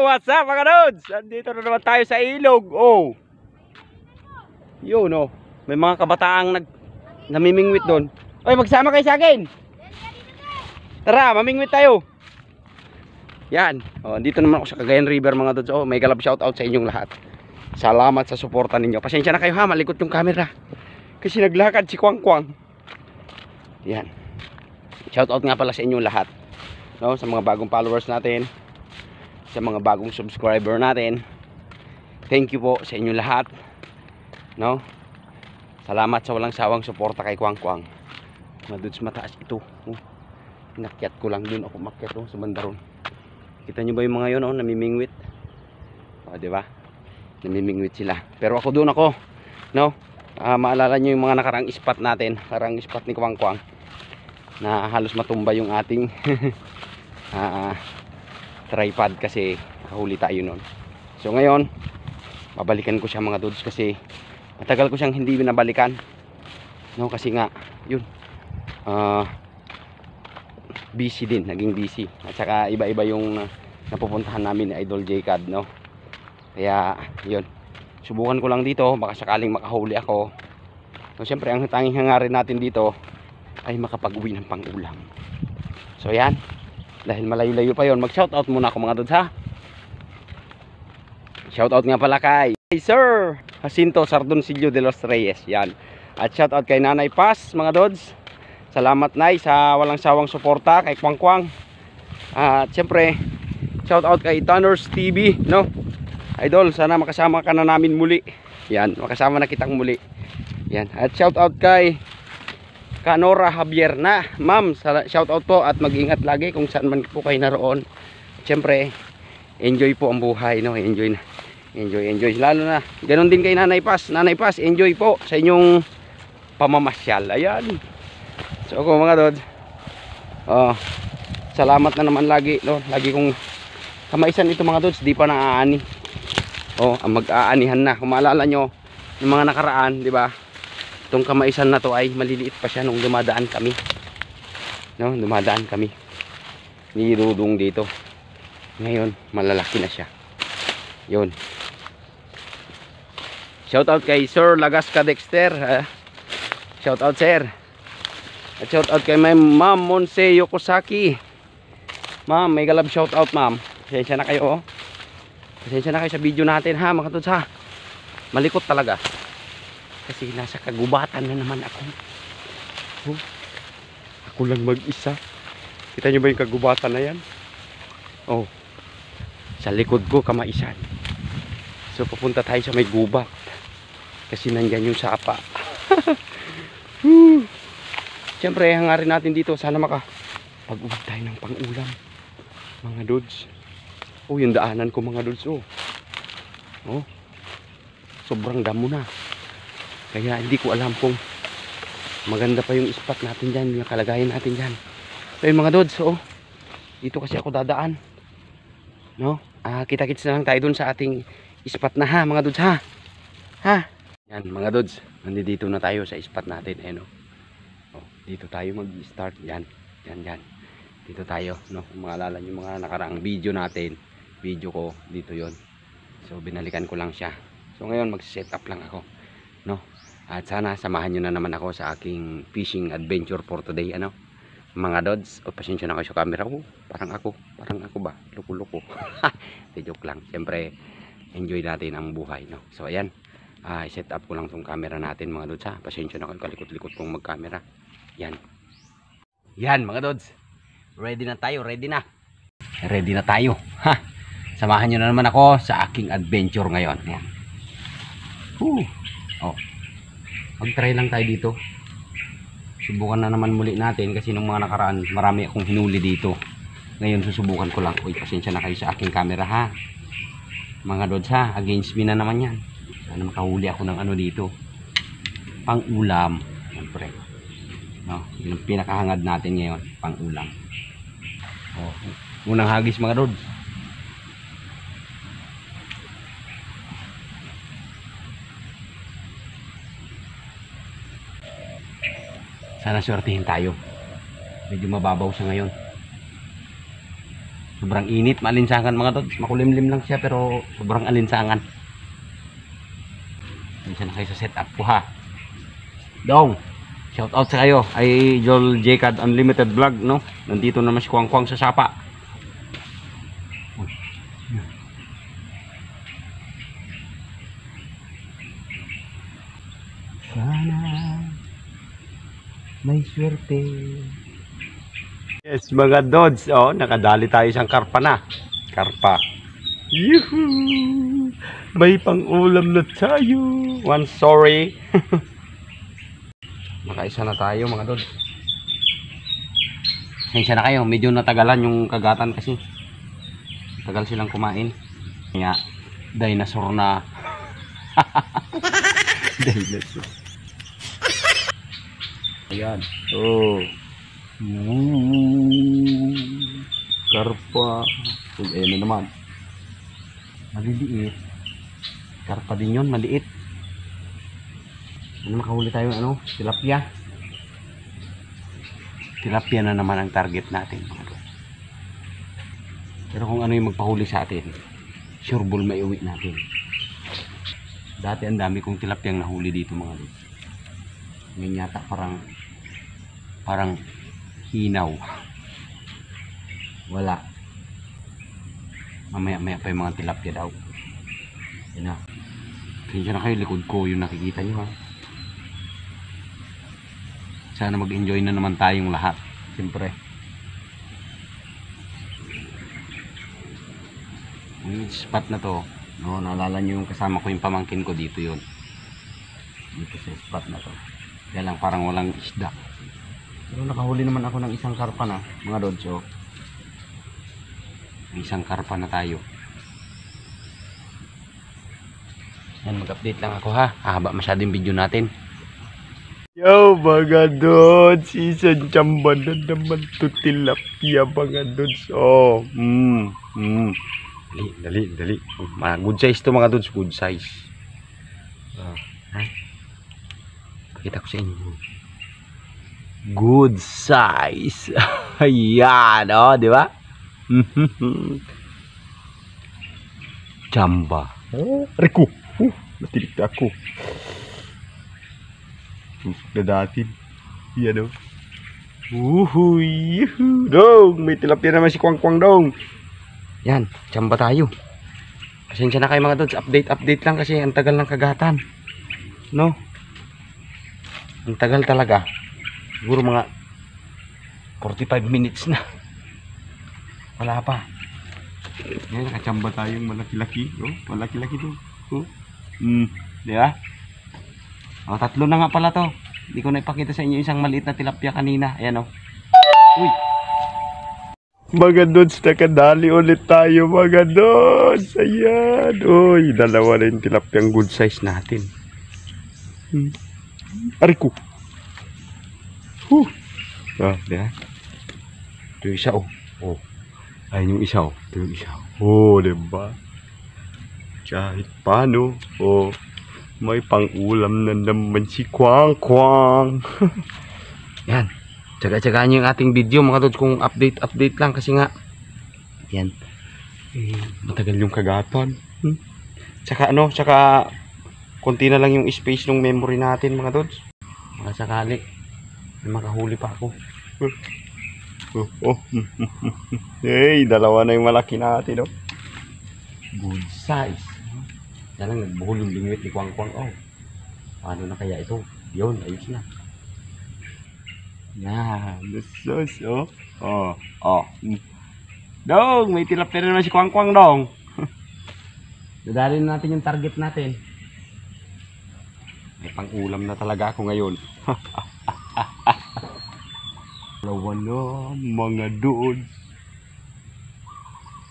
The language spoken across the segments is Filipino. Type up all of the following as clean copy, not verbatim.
what's up mga lods? Andito na naman tayo sa ilog. Oh. Yun oh. May mga kabataang namimingwit doon. Oy, magsama kayo sa akin. Tara, mamingwit tayo. Yan. Oh, andito naman ako sa Cagayan River mga lods. Oh, may galab shout out sa inyong lahat. Salamat sa suporta ninyo. Pasensya na kayo ha, malikot yung camera. Kasi naglakad si Kwang Kwang. Yan. Shout out nga pala sa inyong lahat. No, sa mga bagong followers natin, sa mga bagong subscriber natin, thank you po sa inyong lahat. No, salamat sa walang sawang suporta kay Kwang Kwang. Maduds mataas ito. Oh, inakyat ko lang dun ako makyat sa bandaron. Kita nyo ba yung mga yun oh, namimingwit? O, diba? Namimingwit sila. Pero ako dun ako. No, maalala nyo yung mga nakarang spot natin, nakarang spot ni Kwang Kwang, na halos matumba yung ating tripod kasi huli tayo nun. So ngayon babalikan ko siya mga dudes kasi matagal ko siyang hindi binabalikan, no, kasi nga yun busy din, naging busy, at saka iba-iba yung napupuntahan namin ni Idol J-Cad, no. Kaya yun, subukan ko lang dito, baka sakaling makahuli ako. So syempre ang tanging hangarin natin dito ay makapag-uwi ng pang-ulam. So yan, dahil malayo-layo pa yon, mag-shoutout muna ako mga dudes ha. Shoutout nga pala kay Sir Jacinto Sardoncillo de los Reyes, yan. At shoutout kay Nanay Paz mga dudes. Salamat Nay sa walang sawang suporta kay Kwang Kwang. At syempre shoutout kay Tanners TV, no. Idol, sana makasama ka na namin muli. Yan, makasama na kitang muli. Yan. At shoutout kay Kanora Javier na, ma'am, shoutout po at mag-ingat lagi kung saan man po kayo naroon. Siyempre, enjoy po ang buhay, no? Enjoy na. Enjoy. Lalo na, ganoon din kay Nanay Paz. Nanay Paz, enjoy po sa inyong pamamasyal. Ayan. So ako mga dod, salamat na naman lagi, no? Lagi kong kamaisan ito mga dods, di pa naaani. Mag-aanihan na. Kung maalala nyo, yung mga nakaraan, di ba? Itong kamaisan na to ay maliliit pa siya nung dumadaan kami, no, dumadaan kami ni Dudong dito. Ngayon malalaki na siya. Yun, shout out kay Sir Lagasca Dexter, shout out sir. At shout out kay Ma'am Monse Yokosaki. Ma'am, may galab shout out ma'am. Pasensya na kayo oh. Pasensya na kayo sa video natin ha mga tuds ha. Malikot talaga kasi nasa kagubatan na naman ako. Ako lang mag-isa. Kita nyo ba yung kagubatan na yan? Oh, sa likod ko kamaisan. So pupunta tayo sa may gubat kasi nandyan yung sapa. Siyempre hangarin natin dito, sana makapag-uwi tayo ng pang-ulam mga dudes. Oh, yung daanan ko mga dudes. Oh, sobrang damo na. Kaya hindi ko alam kung maganda pa yung spot natin dyan, yung kalagayan natin dyan. So yung mga dods, dito kasi ako dadaan, no? Kita-kits na lang tayo dun sa ating spot na ha mga dods ha. Yan mga dods, nandito na tayo sa spot natin no? Dito tayo mag-start. Yan. Dito tayo, no? Kung maalala nyo mga nakaraang video natin, video ko dito yon. So binalikan ko lang siya. So ngayon mag-set up lang ako, no? At sana samahan nyo na naman ako sa aking fishing adventure for today, ano? Mga dods, pasensya na kayo sa camera. Parang ako ba? Luko-luko. Joke lang. Siyempre, enjoy natin ang buhay, no? So ayan, set up ko lang tong camera natin mga dods ha. Pasensya na kayo, kalikot-likot kong mag-camera. Yan mga dods, ready na tayo ha. Samahan nyo na naman ako sa aking adventure ngayon. Yan. Mag-try lang tayo dito. Subukan na naman muli natin kasi nung mga nakaraan marami akong hinuli dito. Ngayon susubukan ko lang. Uy, pasensya na kayo sa aking camera ha mga dods ha. Against me na naman yan. Sana makahuli ako ng ano dito, pang ulam. Siyempre, no, yun ang pinakahangad natin ngayon, pang ulam. Unang hagis mga dods. Sana swertihin tayo. Medyo mababaw siya ngayon. Sobrang init, maalinsangan mga dods. Makulimlim lang siya pero sobrang alinsangan. Minsan na kayo sa setup ko ha. Dong, shout out sa kayo ay Joel Jcad Unlimited Vlog, no? Nandito naman si Kwang Kwang sa sapa. Sana may swerte. Yes mga dods, oh, nakadali tayo isang karpa na. Karpa. Yuhuu! May pang-ulam na tayo. One sorry. Nakaisa na tayo mga dods. Hensya na kayo, medyo natagalan yung kagatan kasi. Tagal silang kumain. Kaya, dinosaur na. Dinosaur. Ayan. Oh. Karpa. Ayan na naman. Maliliit. Karpa din yun, maliit. Ano makahuli tayo, ano? Tilapia. Tilapia na naman ang target natin, mga dods. Pero kung ano yung magpahuli sa atin, sure ball maiuwi natin. Dati ang dami kong tilapiyang nahuli dito, mga dods. Ngayon yata parang hinaw. Wala. Mamaya pa yung mga tilapia daw. Yan na. Kaya na kayo, likod ko yung nakikita nyo ha. Sana mag-enjoy na naman tayong lahat. Siyempre. Yung spot na to, no, naalala nyo yung kasama ko yung pamangkin ko dito yun. Dito sa spot na to. Kaya lang parang walang isda. Pero nakahuli naman ako ng isang karpa na, mga dods, oh. Isang karpa na tayo. Yan, mag-update lang ako ha. Haba masyadong video natin. Yo mga dods, isang chamba na naman to tilapia mga dods. Oh, Dali. Good size to mga dods, good size. Oh, ha? Pakita ko sa inyo. Good size. Ayan, oh, di ba? Chamba. Oh, Rico. Natilig ako. Dadatin. Yan o. Uhuy. Dong, may tilapia naman si Kwang Kwang dong. Yan, chamba tayo. Pasensya na kayo mga dods. Update lang kasi ang tagal ng kagatan. No? Ang tagal talaga. Siguro mga 45 minutes na. Wala pa. Yan, nakachamba tayong malaki-laki. Oh, malaki-laki to. Oh. Di ba? Oh, tatlo na nga pala to. Hindi ko na ipakita sa inyo isang maliit na tilapia kanina. Ayan oh. Uy. Mga dods, nakadali ulit tayo mga dods. Ayan. Uy, dalawa na yung tilapiang good size natin. Ariku. Ah, di ba? Ito yung isa oh. Oh. Ayun yung isa oh. Ito yung isa. Oh, diba? Kahit paano. Oh. May pang-ulam na naman si Kwang Kwang. Yan. Tsaga-tsagaan nyo yung ating video mga dods kung update lang kasi nga. Yan. Matagal yung kagatan. Tsaka ano, tsaka konti na lang yung space ng memory natin mga dods. Mga sakali. May makahuli pa ako. Hey, dalawa na yung malaki natin oh. Good size. Yan lang, nagbuhol yung lingwit ni Kwang Kwang. Oh, paano na kaya ito? Yun, ayos na. Yan, lusos, oh. Dong, may tilapia na naman si Kwang Kwang, dong. Dadalhin natin yung target natin. May pang-ulam na talaga ako ngayon. Dalawa na, mga doon.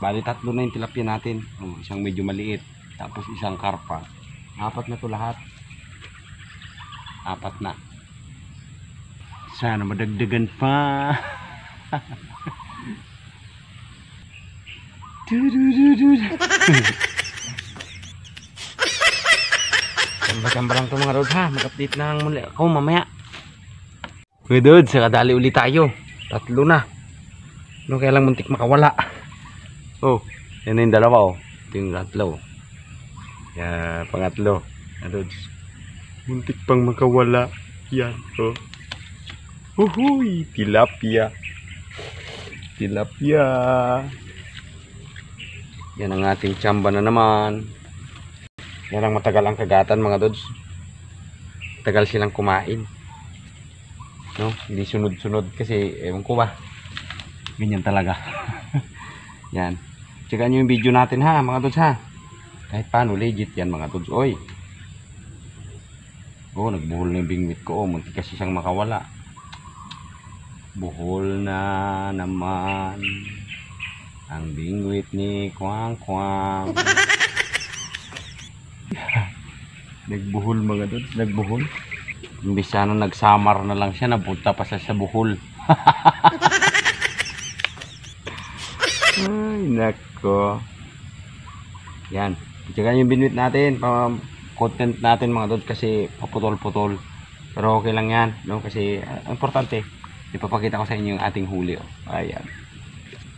Bali, tatlo na yung tilapia natin. Oh, isang medyo maliit. Tapos isang karpa. 4 na to lahat. 4 na. Sana madagdagan pa. Kamba lang to mga dods ha. Mag-update lang muli ako mamaya. Mga dods, kadali ulit tayo. 3 na. No, kaya lang muntik makawala. Oh, yan na yung dalawa oh. Ito yung tatlo. Yan, pangatlo. Adods. Muntik pang makawala. Yan, oh. Uhuy, tilapia. Tilapia. Yan ang ating tsamba na naman. Yan ang matagal ang kagatan mga dods. Tagal silang kumain. No? Hindi sunod-sunod kasi ewan ko ba. Ganyan talaga. Yan. Checkan nyo yung video natin ha mga dods ha. Kahit paano legit yan mga dods. Oy. Oh, nagbuhol na yung bingwit ko. Oh, muntik kasi siyang makawala. Buhol na naman ang bingwit ni Kwang Kwang. Nagbuhol mga dods. Nagbuhol. Imbis sana nagsamar na lang siya. Napunta pa siya sa buhol. Ay, nako. Yan. Tsaka yung binwit natin. Content natin mga dods kasi paputol-putol. Pero okay lang yan. No? Kasi importante. Ipapakita ko sa inyo yung ating huli. Oh. Ayan.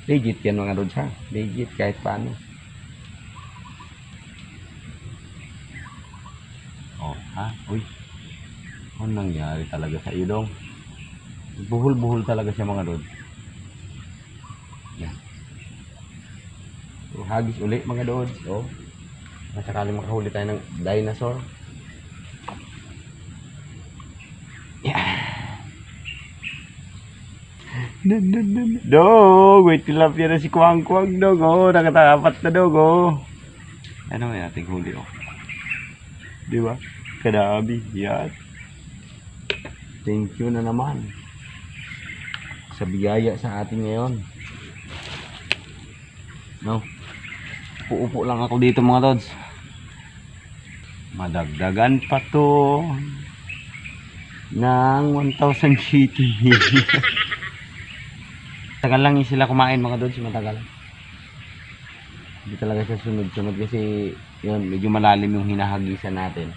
Legit yan mga dods ha. Legit kahit paano. Oh, ha? Uy. Ano nangyari talaga sa iyo dong? Buhol-buhol talaga siya mga dods. Yan. So, hagis uli mga dods. Oh. Masakaling makahuli tayo ng dinosaur. Yeah. Dog, wait tilapia na si Kwang Kwang dog. Oh, nakatapat na dog oh. Ano yung ating huli oh. Di ba? Kadabi. Yan. Thank you na naman sa biyaya sa atin ngayon. No? Upo-upo lang ako dito mga dods. Madagdagan pa to ng 1,000 city. Tagal lang yung sila kumain mga dods. Matagal. Hindi talaga siya sunod-sunod kasi yun, medyo malalim yung hinahagisan natin.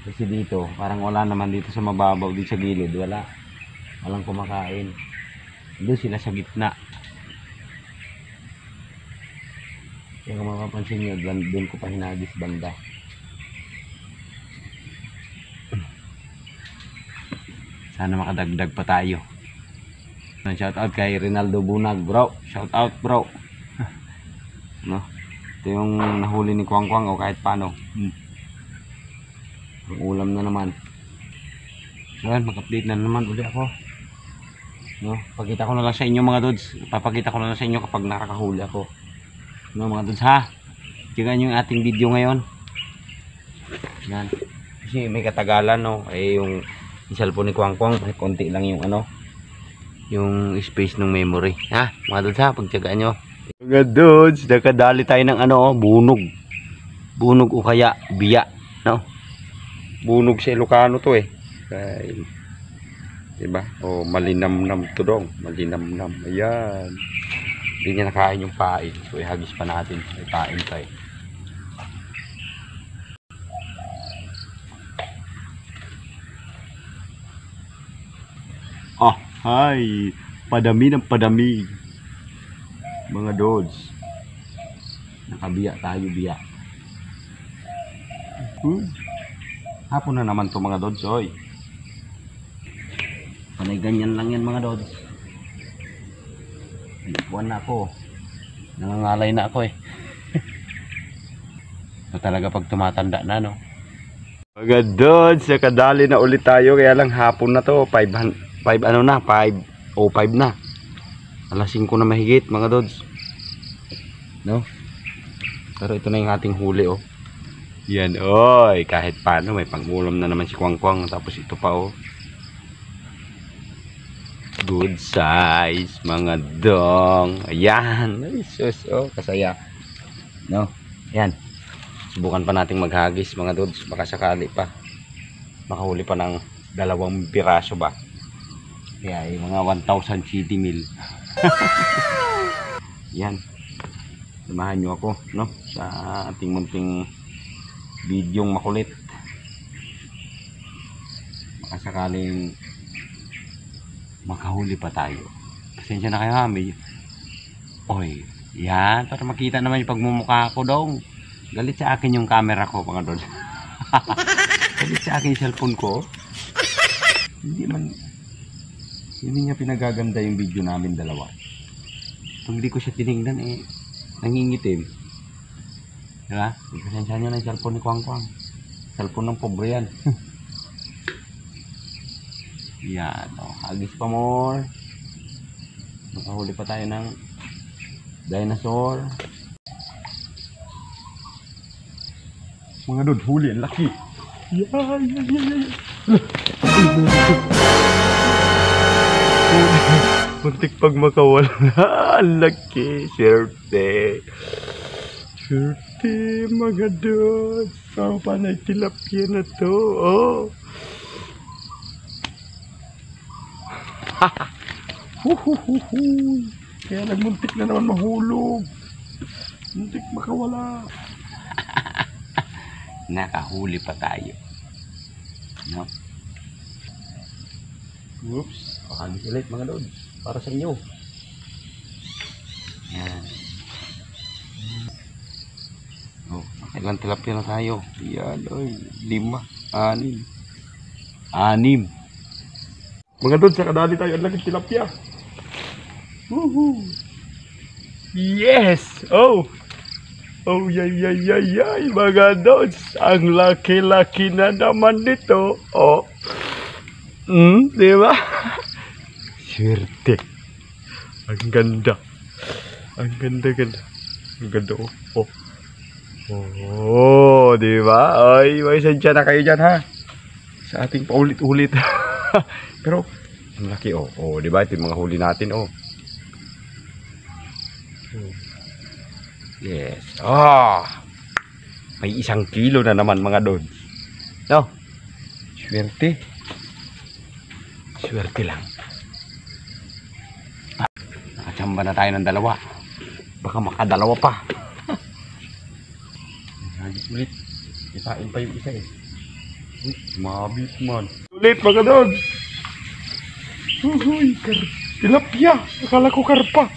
Kasi dito, parang wala naman dito sa mababaw, dito sa gilid, wala. Walang kumakain. Doon sila sa gitna. Kaya kung mapapansin nyo, doon ko pa hinagis banda. Sana makadagdag pa tayo. Shout out kay Rinaldo Bunag, bro. Shout out, bro. No? Ito yung nahuli ni Kwang Kwang o kahit paano. Ang ulam na naman. So yan, mag-update na naman ulit ako. No, pakita ko na lang sa inyo mga dods. Papakita ko na lang sa inyo kapag nakakahuli ako. No mga dods ha. Tingnan yung ating video ngayon. Yan. Kasi may katagalan no. Eh yung cellphone ni Kwang Kwang, may konti lang yung ano. Yung space ng memory. Ha, mga dods ha, pagtiyagaan nyo. Mga dods, nakadali tayo ng ano, bunog. Bunog o kaya biya, no? Bunog sa Ilocano to eh. Ay, diba? O malinamnam to dong. Malinamnam. Ayan. Hindi niya nakain yung pain. So ihagis pa natin. May pain tayo. Ah, hi. Padami ng padami. Mga dods. Nakabiya tayo, biya. Hapon na naman to mga dods, oy. Panay ganyan lang yan mga dods. Buwan na ako. Nangangalay na ako eh. So talaga pag tumatanda na no. Mga dods, nakadali na ulit tayo. Kaya lang hapon na to. 5 ano na, 5:05 na. Alas 5 na mahigit mga dods. No? Pero ito na yung ating huli oh. Yan, oy, kahit paano may pangulam na naman si Kwang Kwang. Tapos ito pa oh. Good size mga dong. Ayan, ay sus oh, kasaya. No? Yan. Subukan pa nating maghagis mga dods. Baka sakali pa makahuli pa ng 2 piraso ba. Kaya yung mga 1,000 city mil. Yan. Samahan nyo ako no sa ating munting bidyong makulit. Baka sakaling makahuli pa tayo. Pasensya na kayo ha. Oy, Yan, para makita naman yung pagmumukha ko dong. Galit sa akin yung camera ko, mga dod. Galit sa akin yung cellphone ko. Hindi niya pinagaganda yung video namin dalawa. Pag hindi ko siya tinignan, nangingitim. Diba? Pasensya nyo na yung cellphone ni Kwang Kwang. Cellphone ng pobre yan. Yan, hagis pa more. Nakahuli pa tayo ng dinosaur. Mga dod, huli, ang laki. Muntik pag makawala. Ang laki. Swerte. Swerte, mga dod. Saan pa na tilapia na to? Oh. Kaya nagmuntik na naman mahulog. Muntik makawala. Nakahuli pa tayo. No? Oops. Pakagis ulit mga dod. Para sa inyo. Yan. Oh, ilang tilapia na tayo. Yan, oy. 5, 6. Mga dod, sa kadali tayo. Ang laki tilapia. Woohoo! Yes! Oh! Oh, yay, mga dods. Ang laki-laki na naman nito. Oh. Di ba? Swerte. Ang ganda. Ang ganda. Ang ganda, oh. Oh, di ba? Ay, may sadya na kayo dyan, ha? Sa ating paulit-ulit. Pero, ang laki, oh. Oh, di ba? Ito yung mga huli natin, oh. Yes. May 1 kilo na naman mga doon. No? Swerte. Swerte lang. Nakachamba na tayo ng 2. Baka makadalawa pa. Hagis ulit. Kitain pa yung isa eh. Mabit man. Ulit mga doon. Tilapia. Akala ko karpa.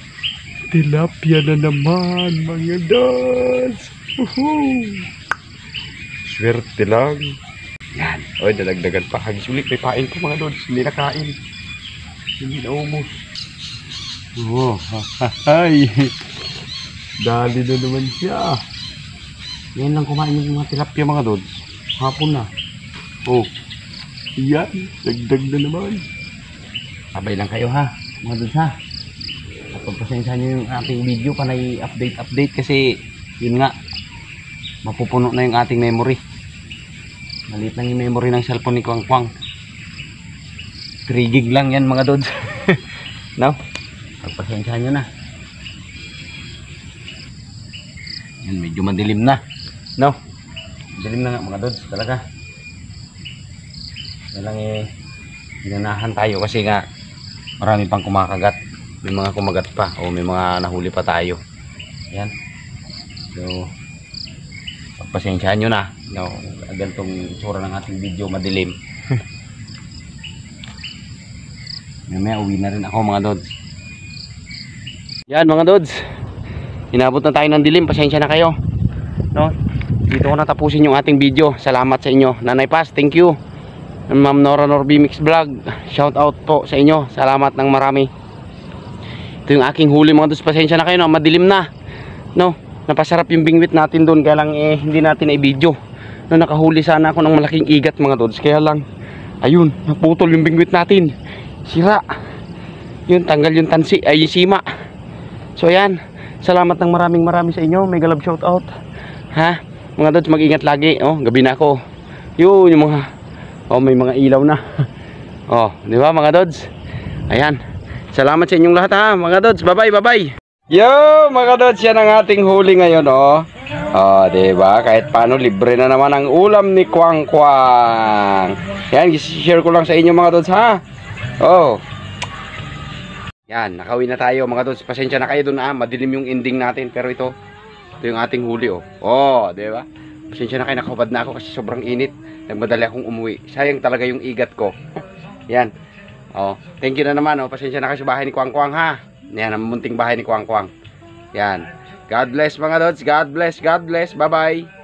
Tilapia na naman, mga dods. Swerte lang. Yan. Oy, dalagdagan pa. Hagis ulit. May pain ko, mga dods. Hindi nakain. Hindi naumos. Oh, ay. Dali na naman siya. Yan lang kumain yung mga tilapia, mga dods. Hapon na. Oh. Yan. Dagdag na naman. Abay lang kayo, ha. Mga dods, ha. Pagpasensya nyo yung ating video panay update kasi yun nga mapupuno na yung ating memory. Maliit lang yung memory ng cellphone ni Kwang Kwang. 3 gig lang yan mga dods. No? Pagpasensya nyo na. Yan, medyo madilim na. No? Madilim na nga mga dods talaga. Yan lang hinanahan tayo kasi nga marami pang kumakagat. May mga kumagat pa o may mga nahuli pa tayo. Yan. So, pagpasensyahan nyo na. No, ganitong itsura ng ating video, madilim. Mamaya uwi na rin ako mga dods. Yan mga dods. Inabot na tayo ng dilim. Pasensya na kayo. No? Dito ko natapusin yung ating video. Salamat sa inyo. Nanay Paz, thank you. Ma'am Nora Norby Mix Vlog, shout out po sa inyo. Salamat ng marami. Ito yung aking huli mga dods. Pasensya na kayo, no? Madilim na. No? Napasarap yung bingwit natin doon. Kaya lang hindi natin i-video. No, nakahuli sana ako ng malaking igat mga dods. Kaya lang, ayun, naputol yung bingwit natin. Sira. Yun, tanggal yung tansi, ay yung sima. So ayan, salamat ng maraming sa inyo. Mega love shout out. Ha? Mga dods, mag-ingat lagi. Oh, gabi na ako. Yun, yung mga, oh, may mga ilaw na. Oh, di ba mga dods? Ayan. Salamat sa inyong lahat, ha, mga dods. Bye-bye. Yo, mga dods, yan ang ating huli ngayon, oh. Oh, diba? Kahit paano, libre na naman ang ulam ni Kwang Kwang. Yan, share ko lang sa inyo, mga dods, ha. Oh. Yan, nakauwi na tayo, mga dods. Pasensya na kayo dun, ha. Madilim yung ending natin, pero ito yung ating huli, oh. Oh, diba? Pasensya na kayo, nakahubad na ako kasi sobrang init. Nagmadali akong umuwi. Sayang talaga yung igat ko. Yan. Oh, thank you na naman, oh. Pasensya na kayo sa bahay ni Kwang Kwang, ha. Yan ang munting bahay ni Kwang Kwang. Yan. God bless mga lods. God bless. God bless. Bye-bye.